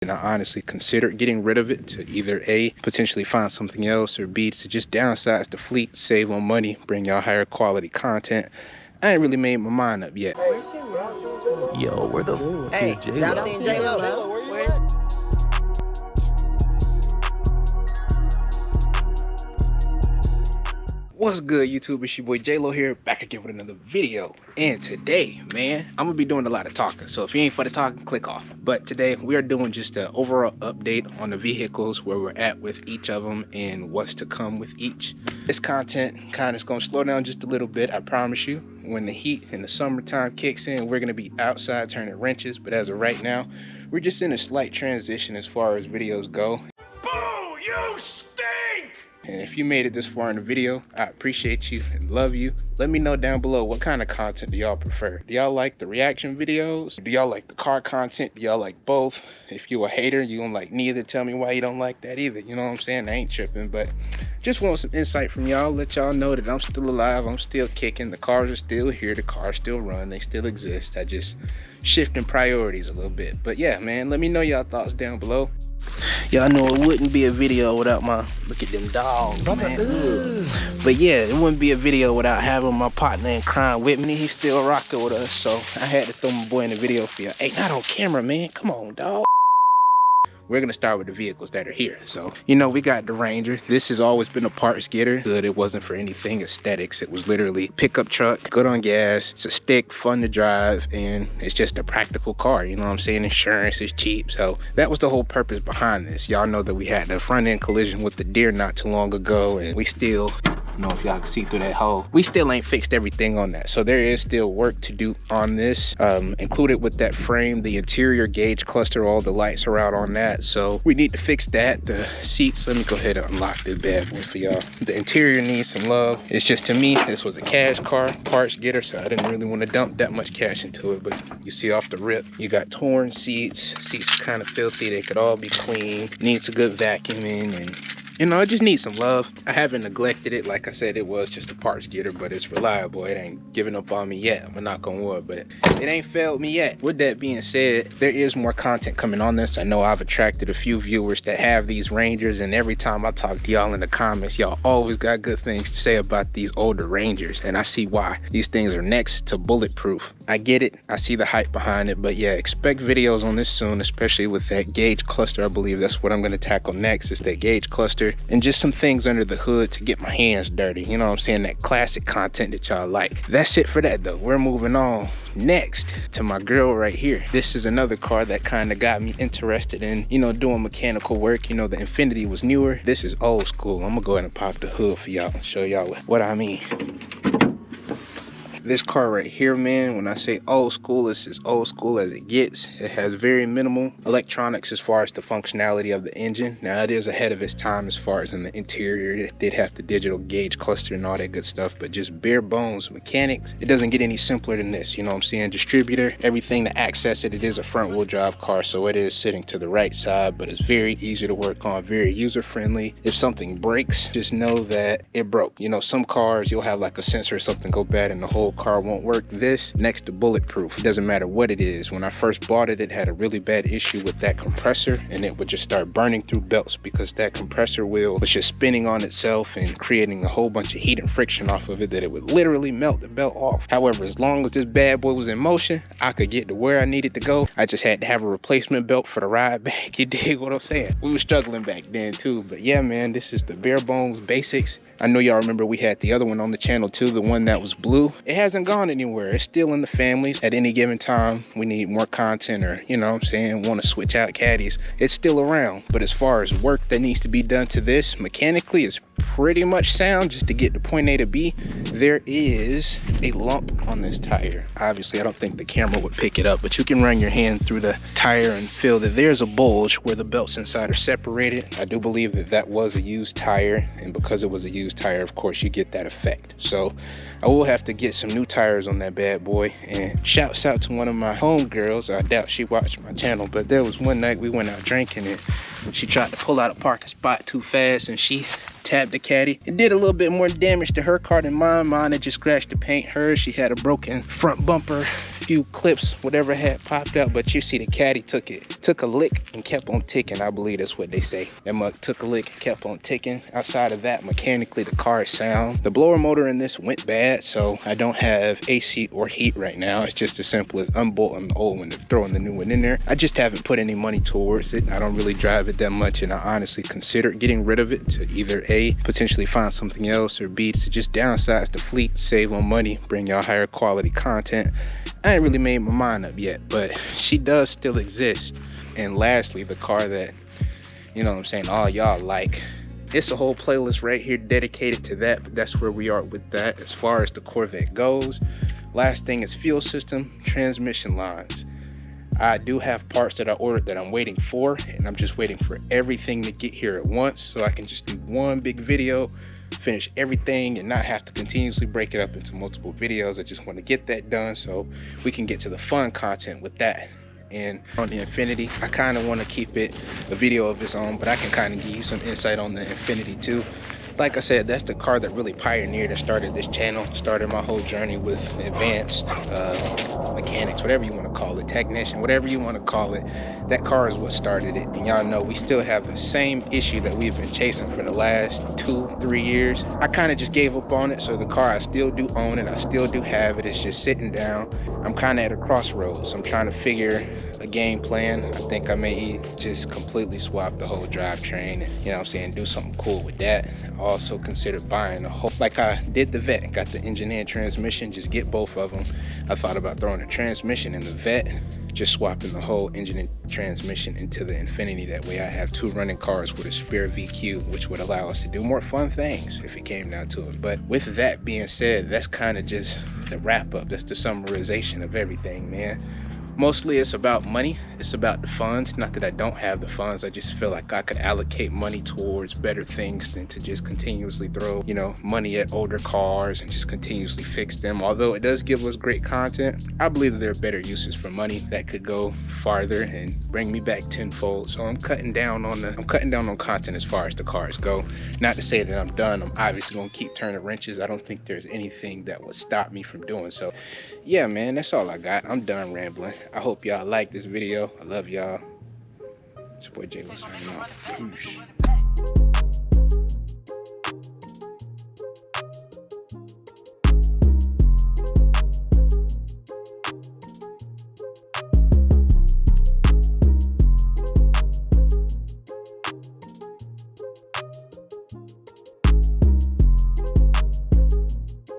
And I honestly considered getting rid of it to either A, potentially find something else, or B, to just downsize the fleet, save on money, bring y'all higher quality content. I ain't really made my mind up yet. Yo, where the f is J-Lo? Y'all seen J-Lo? Where you at? What's good, YouTube? It's your boy J-Lo here, back again with another video. And today, man, I'm gonna be doing a lot of talking. So if you ain't for the talking, click off. But today we are doing just an overall update on the vehicles, where we're at with each of them and what's to come with each. This content kind of is gonna slow down just a little bit, I promise you. When the heat and the summertime kicks in, we're gonna be outside turning wrenches. But as of right now, we're just in a slight transition as far as videos go. Boo! You stink! And if you made it this far in the video, I appreciate you and love you. Let me know down below, what kind of content do y'all prefer? Do y'all like the reaction videos? Do y'all like the car content? Do y'all like both? If you a hater, you don't like neither, tell me why you don't like that either. You know what I'm saying? I ain't tripping, but just want some insight from y'all. Let y'all know that I'm still alive, I'm still kicking. The cars are still here, the cars still run, they still exist. I just shifting priorities a little bit. But yeah, man, let me know y'all thoughts down below. Y'all know it wouldn't be a video without my, look at them dogs, man. But yeah, it wouldn't be a video without having my partner in crime with me. He's still rocking with us, so I had to throw my boy in the video for you. Hey, not on camera, man. Come on, dog. We're gonna start with the vehicles that are here. So, you know, we got the Ranger. This has always been a parts getter. Good, it wasn't for anything aesthetics. It was literally pickup truck, good on gas. It's a stick, fun to drive, and it's just a practical car. You know what I'm saying? Insurance is cheap. So that was the whole purpose behind this. Y'all know that we had the front end collision with the deer not too long ago, and we still, I don't know if y'all can see through that hole, we still ain't fixed everything on that. So there is still work to do on this. Included with that frame, the interior gauge cluster, all the lights are out on that. So we need to fix that. The seats, let me go ahead and unlock this bad boy for y'all. The interior needs some love. It's just, to me, this was a cash car, parts getter, so I didn't really want to dump that much cash into it. But you see off the rip, you got torn seats. Seats are kind of filthy. They could all be clean. Needs a good vacuuming, and you know, it just needs some love. I haven't neglected it. Like I said, it was just a parts getter, but it's reliable. It ain't giving up on me yet. I'm gonna knock on wood, but it ain't failed me yet. With that being said, there is more content coming on this. I know I've attracted a few viewers that have these Rangers, and every time I talk to y'all in the comments, y'all always got good things to say about these older Rangers, and I see why. These things are next to bulletproof. I get it. I see the hype behind it, but yeah, expect videos on this soon, especially with that gauge cluster. I believe that's what I'm gonna tackle next, is that gauge cluster. And just some things under the hood to get my hands dirty. You know what I'm saying? That classic content that y'all like. That's it for that though. We're moving on next to my girl right here. This is another car that kind of got me interested in, you know, doing mechanical work. You know, the Infiniti was newer. This is old school. I'm gonna go ahead and pop the hood for y'all and show y'all what I mean. This car right here, man, when I say old school, it's as old school as it gets. It has very minimal electronics as far as the functionality of the engine. Now, it is ahead of its time as far as in the interior. It did have the digital gauge cluster and all that good stuff, but just bare bones mechanics. It doesn't get any simpler than this, you know what I'm saying? Distributor, everything to access it. It is a front wheel drive car, so it is sitting to the right side, but it's very easy to work on, very user friendly. If something breaks, just know that it broke. You know, some cars, you'll have like a sensor or something go bad and the whole car won't work. This, next to bulletproof. It doesn't matter what it is. When I first bought it, it had a really bad issue with that compressor, and it would just start burning through belts because that compressor wheel was just spinning on itself and creating a whole bunch of heat and friction off of it that it would literally melt the belt off. However, as long as this bad boy was in motion, I could get to where I needed to go. I just had to have a replacement belt for the ride back. You dig what I'm saying? We were struggling back then too, but yeah, man, this is the bare bones basics. I know y'all remember we had the other one on the channel too, the one that was blue. It hasn't gone anywhere. It's still in the families. At any given time, we need more content, or, you know what I'm saying, want to switch out caddies. It's still around, but as far as work that needs to be done to this mechanically, it's pretty much sound. Just to get to point A to B, there is a lump on this tire. Obviously, I don't think the camera would pick it up, but you can run your hand through the tire and feel that there's a bulge where the belts inside are separated. I do believe that that was a used tire, and because it was a used tire, of course, you get that effect. So I will have to get some new tires on that bad boy. And shouts out to one of my homegirls. I doubt she watched my channel, but there was one night we went out drinking and she tried to pull out a parking spot too fast, and she tapped the caddy. It did a little bit more damage to her car than mine. Mine had just scratched the paint. Hers, she had a broken front bumper, few clips, whatever had popped out, but you see the caddy took took a lick and kept on ticking. I believe that's what they say. That mug took a lick and kept on ticking. Outside of that, mechanically the car is sound. The blower motor in this went bad, so I don't have AC or heat right now. It's just as simple as unbolting the old one and throwing the new one in there. I just haven't put any money towards it. I don't really drive it that much, and I honestly considered getting rid of it to either A, potentially find something else, or B, to just downsize the fleet, save on money, bring y'all higher quality content. I ain't really made my mind up yet, but she does still exist. And lastly, the car that, you know what I'm saying, all y'all like. It's a whole playlist right here dedicated to that, but that's where we are with that as far as the Corvette goes. Last thing is fuel system, transmission lines. I do have parts that I ordered that I'm waiting for, and I'm just waiting for everything to get here at once so I can just do one big video, finish everything, and not have to continuously break it up into multiple videos. I just want to get that done so we can get to the fun content with that. And on the Infiniti, I kind of want to keep it a video of its own, but I can kind of give you some insight on the Infiniti too. Like I said, that's the car that really pioneered and started this channel, started my whole journey with advanced mechanics, whatever you want to call it, technician, whatever you want to call it. That car is what started it. And y'all know we still have the same issue that we've been chasing for the last 2-3 years. I kind of just gave up on it, so the car I still do own it, I still do have it. It's just sitting down. I'm kind of at a crossroads. I'm trying to figure a game plan. I think I may just completely swap the whole drivetrain, you know what I'm saying, do something cool with that. I also considered buying a whole, like I did the Vet, got the engine and transmission, just get both of them. I thought about throwing the transmission in the Vet, just swapping the whole engine and transmission into the Infiniti. That way I have 2 running cars with a spare VQ, which would allow us to do more fun things if it came down to it. But with that being said, that's kind of just the wrap up. That's the summarization of everything, man. Mostly it's about money, it's about the funds. Not that I don't have the funds, I just feel like I could allocate money towards better things than to just continuously throw, you know, money at older cars and just continuously fix them. Although it does give us great content, I believe that there are better uses for money that could go farther and bring me back tenfold. So I'm cutting down on content as far as the cars go. Not to say that I'm done. I'm obviously gonna keep turning wrenches. I don't think there's anything that would stop me from doing so. Yeah, man, that's all I got. I'm done rambling. I hope y'all like this video. I love y'all. It's your boy J-Lo signing off. Peace.